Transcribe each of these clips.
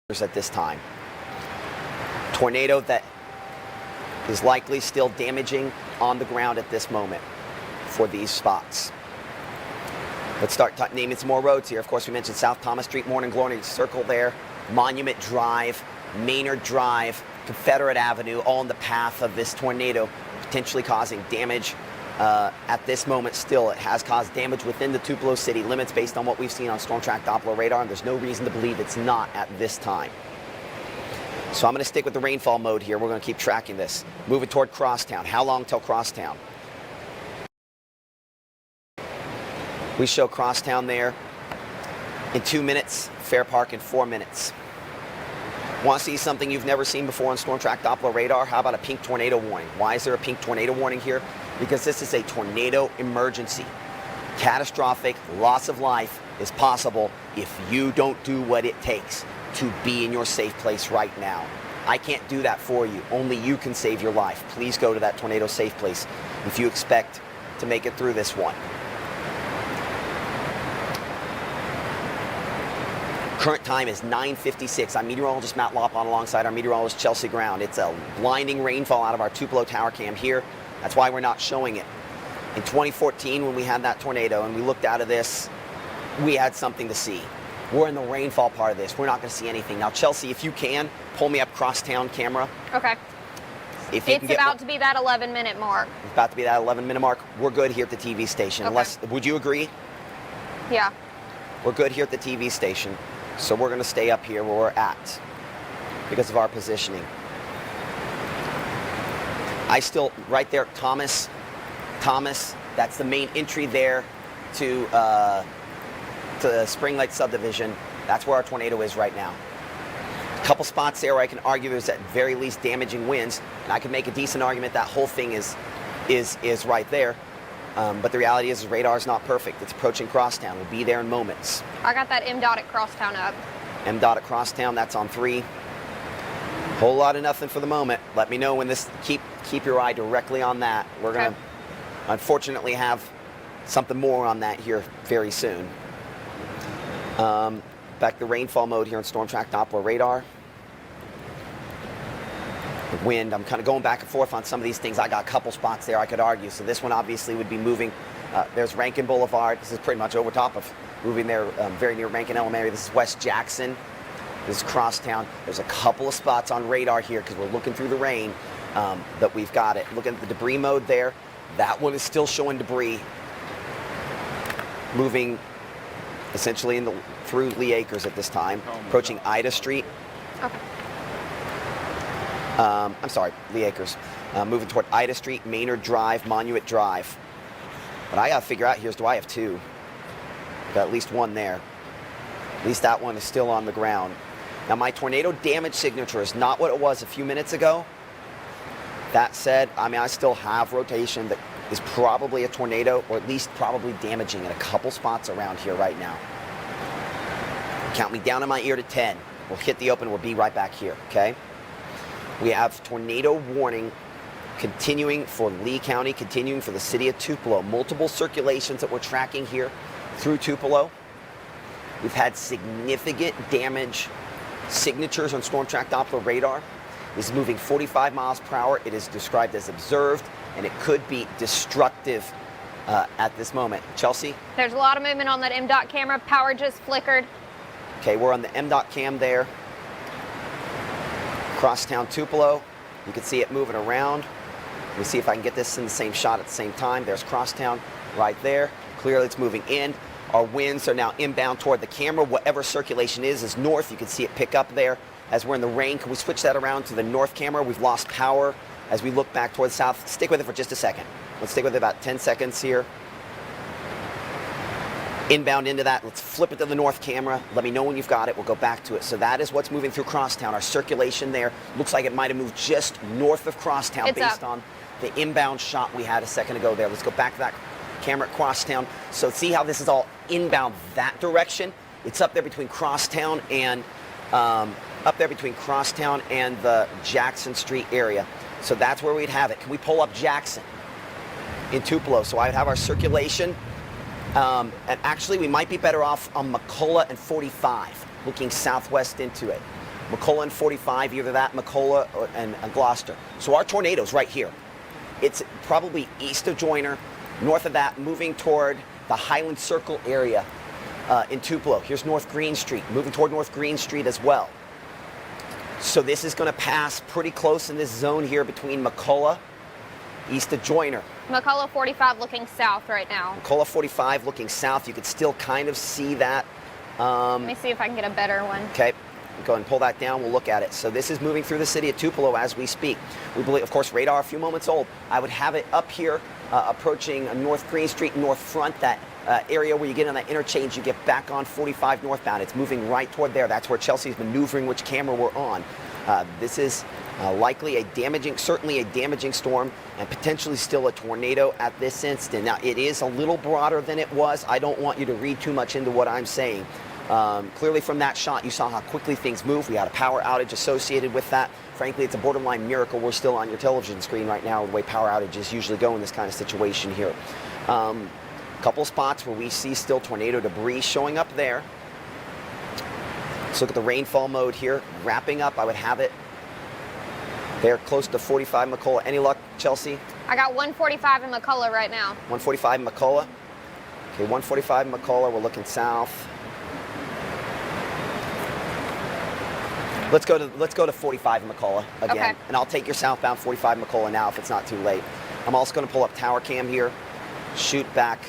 at this time. Tornado that is likely still damaging on the ground at this moment for these spots. Let's start naming some more roads here. Of course, we mentioned South Thomas Street, Morning Glory Circle there, Monument Drive, Maynard Drive, Confederate Avenue, all in the path of this tornado, potentially causing damage. At this moment still, it has caused damage within the Tupelo city limits based on what we've seen on Storm Track Doppler radar, and there's no reason to believe it's not at this time. So I'm going to stick with the rainfall mode here. We're going to keep tracking this. Moving toward Crosstown. How long till Crosstown? We show Crosstown there in 2 minutes, Fair Park in 4 minutes. Want to see something you've never seen before on Storm Track Doppler radar? How about a pink tornado warning? Why is there a pink tornado warning here? Because this is a tornado emergency. Catastrophic loss of life is possible if you don't do what it takes to be in your safe place right now. I can't do that for you. Only you can save your life. Please go to that tornado safe place if you expect to make it through this one. Current time is 9:56. I'm meteorologist Matt Lopon alongside our meteorologist Chelsea Ground. It's a blinding rainfall out of our Tupelo tower cam here. That's why we're not showing it. In 2014, when we had that tornado and we looked out of this, we had something to see. We're in the rainfall part of this. We're not going to see anything. Now, Chelsea, if you can, pull me up Crosstown camera. Okay. If you it's about to be that 11-minute mark. It's about to be that 11-minute mark. We're good here at the TV station. Okay. Unless, would you agree? Yeah. We're good here at the TV station. So we're going to stay up here where we're at because of our positioning. I still, right there, Thomas, that's the main entry there to the Spring Lake subdivision. That's where our tornado is right now. A couple spots there where I can argue there's at very least damaging winds, and I can make a decent argument that whole thing is right there. But the reality is radar's not perfect. It's approaching Crosstown. We'll be there in moments. I got that MDOT at Crosstown up. MDOT at Crosstown, that's on 3. Whole lot of nothing for the moment. Let me know when this, keep your eye directly on that. We're going to unfortunately have something more on that here very soon. Back to rainfall mode here on Storm Track Doppler radar. The wind, I'm kind of going back and forth on some of these things. I got a couple spots there I could argue. So this one obviously would be moving. There's Rankin Boulevard. This is pretty much over top of moving there, very near Rankin Elementary. This is West Jackson. This is Crosstown. There's a couple of spots on radar here because we're looking through the rain that we've got it. Looking at the debris mode there. That one is still showing debris moving essentially through Lee Acres at this time, approaching Ida Street. Okay. I'm sorry, Lee Acres. Moving toward Ida Street, Maynard Drive, Monument Drive. What I got to figure out here is, do I have 2? Got at least 1 there. At least that one is still on the ground. Now, my tornado damage signature is not what it was a few minutes ago. That said, I mean, I still have rotation that is probably a tornado, or at least probably damaging in a couple spots around here right now. Count me down in my ear to 10. We'll hit the open. We'll be right back here, okay? We have tornado warning continuing for Lee County, continuing for the city of Tupelo. Multiple circulations that we're tracking here through Tupelo. We've had significant damage signatures on Storm Track Doppler radar. This is moving 45 miles per hour. It is described as observed, and it could be destructive at this moment. Chelsea? There's a lot of movement on that MDOT camera. Power just flickered. Okay, we're on the MDOT cam there. Crosstown Tupelo. You can see it moving around. Let me see if I can get this in the same shot at the same time. There's Crosstown right there. Clearly it's moving in. Our winds are now inbound toward the camera. Whatever circulation is north. You can see it pick up there as we're in the rain. Can we switch that around to the north camera? We've lost power as we look back toward the south. Stick with it for just a second. Let's stick with it about 10 seconds here. Inbound into that. Let's flip it to the north camera. Let me know when you've got it. We'll go back to it. So that is what's moving through Crosstown. Our circulation there looks like it might have moved just north of Crosstown based on the inbound shot we had a second ago there. Let's go back to that camera at Crosstown. So see how this is all inbound that direction? It's up there between Crosstown and the Jackson Street area. So that's where we'd have it. Can we pull up Jackson in Tupelo? So I'd have our circulation. And actually, we might be better off on McCullough and 45, looking southwest into it. McCullough and 45, either that, McCullough and Gloucester. So our tornado's right here. It's probably east of Joyner, north of that, moving toward the Highland Circle area in Tupelo. Here's North Green Street, moving toward North Green Street as well. So this is going to pass pretty close in this zone here between McCullough, east of Joyner. McCullough 45 looking south right now. McCullough 45 looking south. You could still kind of see that. Let me see if I can get a better one. Okay. Go ahead and pull that down. We'll look at it. So this is moving through the city of Tupelo as we speak. We believe, of course, radar a few moments old. I would have it up here approaching North Green Street, North Front, that area where you get on that interchange, you get back on 45 northbound. It's moving right toward there. That's where Chelsea's maneuvering which camera we're on. This is likely certainly a damaging storm and potentially still a tornado at this instant. Now, it is a little broader than it was. I don't want you to read too much into what I'm saying. Clearly from that shot, you saw how quickly things move. We had a power outage associated with that. Frankly, it's a borderline miracle we're still on your television screen right now, the way power outages usually go in this kind of situation here. A couple spots where we see still tornado debris showing up there. Let's look at the rainfall mode here. Wrapping up, I would have it there close to 45 McCullough. Any luck, Chelsea? I got 145 in McCullough right now. 145 McCullough. Okay, 145 McCullough. We're looking south. Let's go to 45 McCullough again, okay. And I'll take your southbound 45 McCullough now if it's not too late. I'm also going to pull up tower cam here, shoot back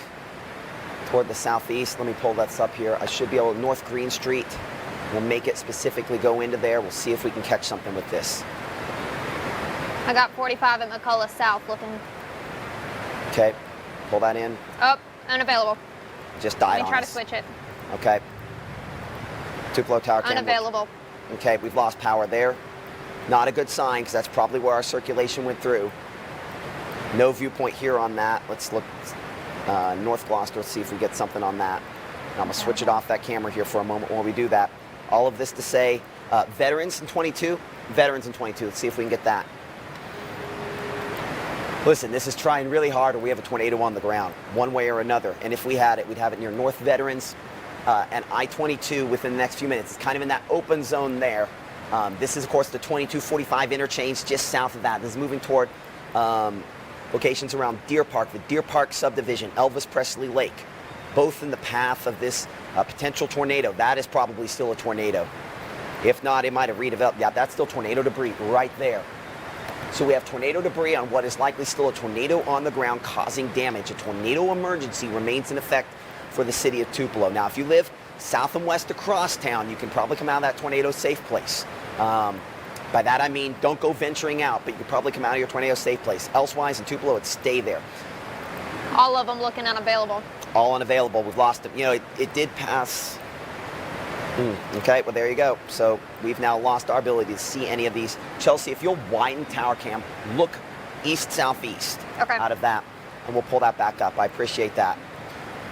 toward the southeast. Let me pull this up here. I should be able to North Green Street. We'll make it specifically go into there. We'll see if we can catch something with this. I got 45 at McCullough South looking. Okay, pull that in. Oh, unavailable. Just died on us. Let me try to switch it. Okay. Tupelo tower cam. Unavailable. Okay, we've lost power there. Not a good sign because that's probably where our circulation went through. No viewpoint here on that. Let's look North Gloucester. Let's see if we get something on that. I'm going to switch it off that camera here for a moment while we do that. All of this to say, veterans in 22. Veterans in 22. Let's see if we can get that. Listen, this is trying really hard, or we have a tornado on the ground, one way or another. And if we had it, we'd have it near North Veterans and I-22 within the next few minutes. It's kind of in that open zone there. This is, of course, the 2245 interchange just south of that. This is moving toward locations around Deer Park, the Deer Park subdivision, Elvis Presley Lake, both in the path of this potential tornado. That is probably still a tornado. If not, it might have redeveloped. Yeah, that's still tornado debris right there. So we have tornado debris on what is likely still a tornado on the ground causing damage. A tornado emergency remains in effect for the city of Tupelo. Now, if you live south and west across town, you can probably come out of that tornado safe place. By that I mean don't go venturing out, but you can probably come out of your tornado safe place. Elsewise, in Tupelo, it'd stay there. All of them looking unavailable. All unavailable. We've lost them. You know, it did pass. Okay, well, there you go. So we've now lost our ability to see any of these. Chelsea, if you'll widen tower cam, look east-southeast out of that, and we'll pull that back up. I appreciate that.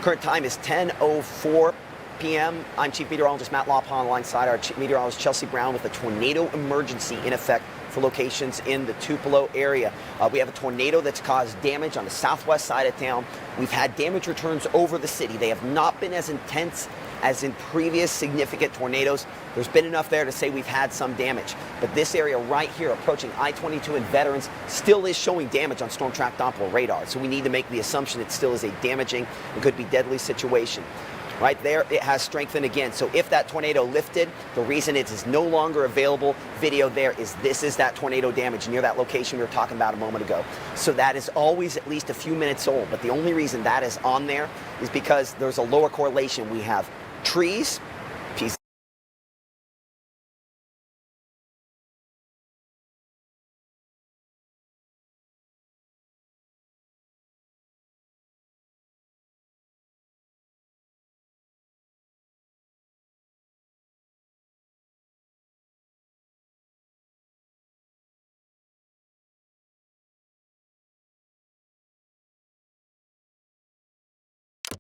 Current time is 10:04 p.m. I'm Chief Meteorologist Matt Lawpon alongside our Chief Meteorologist Chelsea Brown with a tornado emergency in effect for locations in the Tupelo area. We have a tornado that's caused damage on the southwest side of town. We've had damage returns over the city. They have not been as intense as in previous significant tornadoes. There's been enough there to say we've had some damage. But this area right here approaching I-22 and Veterans still is showing damage on storm track Doppler radar. So we need to make the assumption it still is a damaging and could be deadly situation. Right there, it has strengthened again. So if that tornado lifted, the reason it is no longer available video there is this is that tornado damage near that location we were talking about a moment ago. So that is always at least a few minutes old. But the only reason that is on there is because there's a lower correlation. We have trees